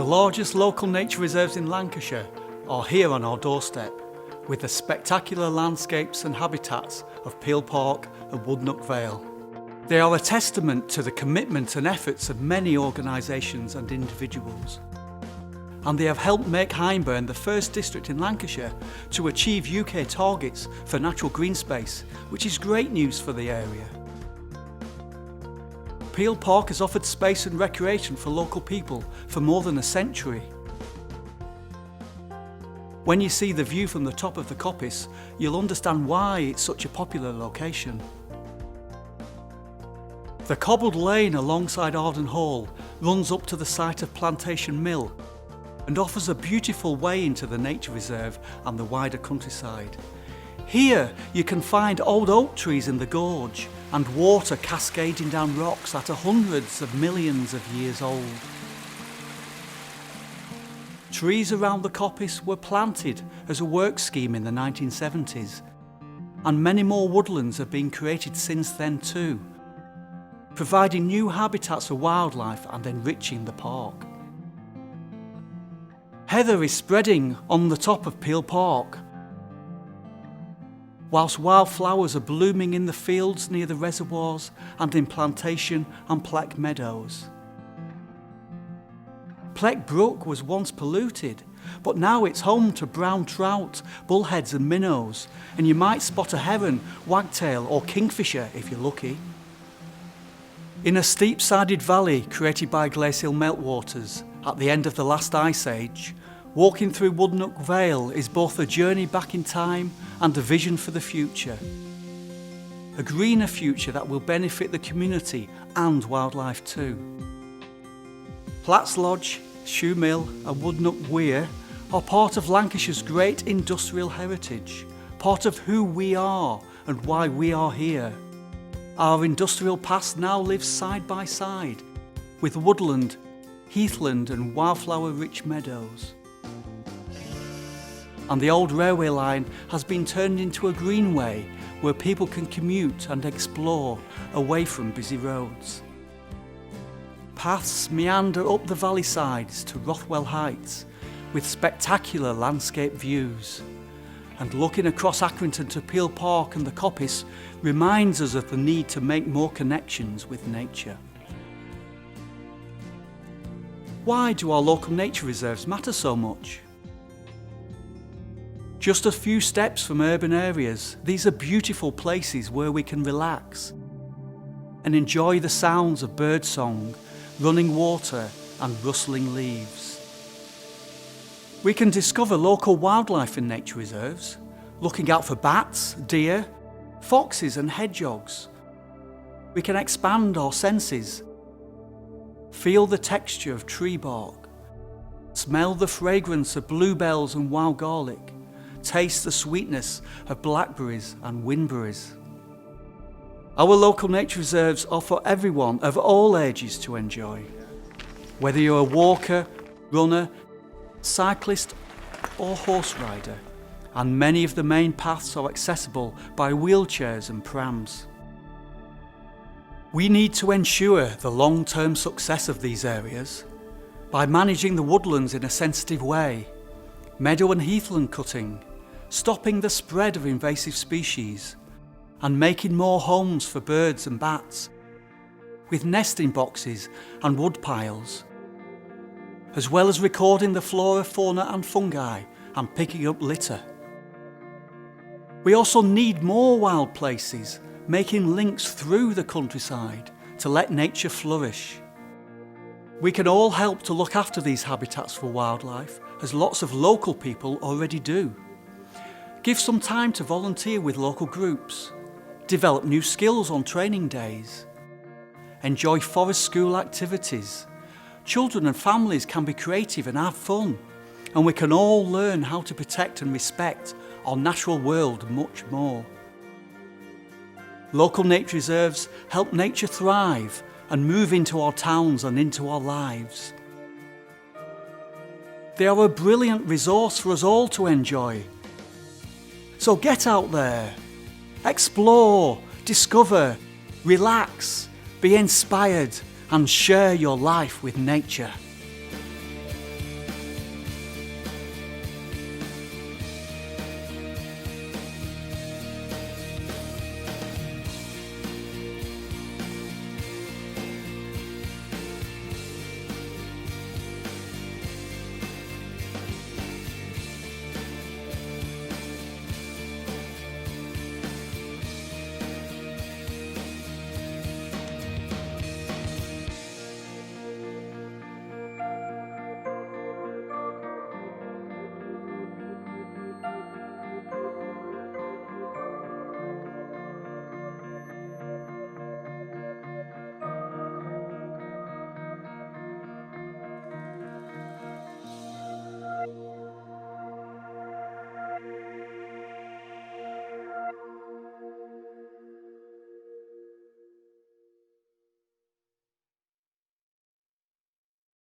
largest local nature reserves in Lancashire are here on our doorstep, with the spectacular landscapes and habitats of Peel Park and Woodnock Vale. They are a testament to the commitment and efforts of many organisations and individuals. And they have helped make Hyndburn the first district in Lancashire to achieve UK targets for natural green space, which is great news for the area. Peel Park has offered space and recreation for local people for more than a century. When you see the view from the top of the coppice, you'll understand why it's such a popular location. The cobbled lane alongside Arden Hall runs up to the site of Plantation Mill and offers a beautiful way into the nature reserve and the wider countryside. Here you can find old oak trees in the gorge and water cascading down rocks that are hundreds of millions of years old. Trees around the coppice were planted as a work scheme in the 1970s, and many more woodlands have been created since then too, providing new habitats for wildlife and enriching the park. Heather is spreading on the top of Peel Park, whilst wildflowers are blooming in the fields near the reservoirs and in Plantation and Pleck Meadows. Pleck Brook was once polluted, but now it's home to brown trout, bullheads and minnows, and you might spot a heron, wagtail or kingfisher if you're lucky. In a steep-sided valley created by glacial meltwaters at the end of the last ice age, walking through Woodnock Vale is both a journey back in time and a vision for the future. A greener future that will benefit the community and wildlife too. Platts Lodge, Shoe Mill and Woodnock Weir are part of Lancashire's great industrial heritage, part of who we are and why we are here. Our industrial past now lives side by side with woodland, heathland and wildflower-rich meadows. And the old railway line has been turned into a greenway where people can commute and explore away from busy roads. Paths meander up the valley sides to Rothwell Heights with spectacular landscape views. And looking across Accrington to Peel Park and the coppice reminds us of the need to make more connections with nature. Why do our local nature reserves matter so much? Just a few steps from urban areas, these are beautiful places where we can relax and enjoy the sounds of birdsong, running water and rustling leaves. We can discover local wildlife in nature reserves, looking out for bats, deer, foxes and hedgehogs. We can expand our senses, feel the texture of tree bark, smell the fragrance of bluebells and wild garlic, taste the sweetness of blackberries and windberries. Our local nature reserves are for everyone of all ages to enjoy. Whether you're a walker, runner, cyclist or horse rider, and many of the main paths are accessible by wheelchairs and prams. We need to ensure the long-term success of these areas by managing the woodlands in a sensitive way, meadow and heathland cutting, stopping the spread of invasive species, and making more homes for birds and bats, with nesting boxes and wood piles, as well as recording the flora, fauna and fungi and picking up litter. We also need more wild places, making links through the countryside to let nature flourish. We can all help to look after these habitats for wildlife, as lots of local people already do. Give some time to volunteer with local groups, develop new skills on training days, enjoy forest school activities. Children and families can be creative and have fun, and we can all learn how to protect and respect our natural world much more. Local nature reserves help nature thrive and move into our towns and into our lives. They are a brilliant resource for us all to enjoy. So get out there, explore, discover, relax, be inspired and share your life with nature.